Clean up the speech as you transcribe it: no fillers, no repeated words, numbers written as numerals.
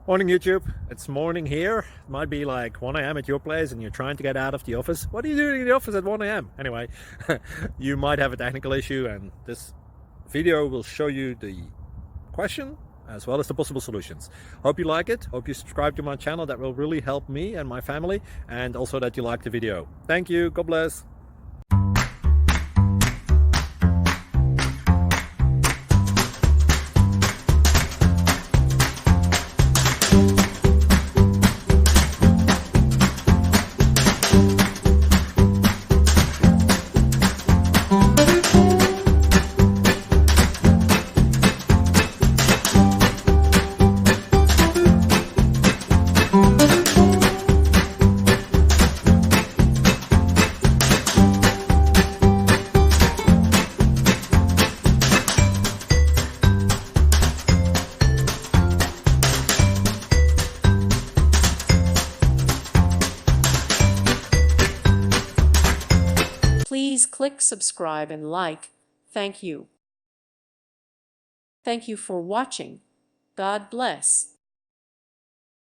Morning YouTube, it's morning here. It might be like 1 a.m. at your place and you're trying to get out of the office. What are you doing in the office at 1 a.m.? Anyway, you might have a technical issue and this video will show you the question as well as the possible solutions. Hope you like it, hope you subscribe to my channel. That will really help me and my family, and also that you like the video. Thank you, God bless. Please click subscribe and like. Thank you. Thank you for watching. God bless.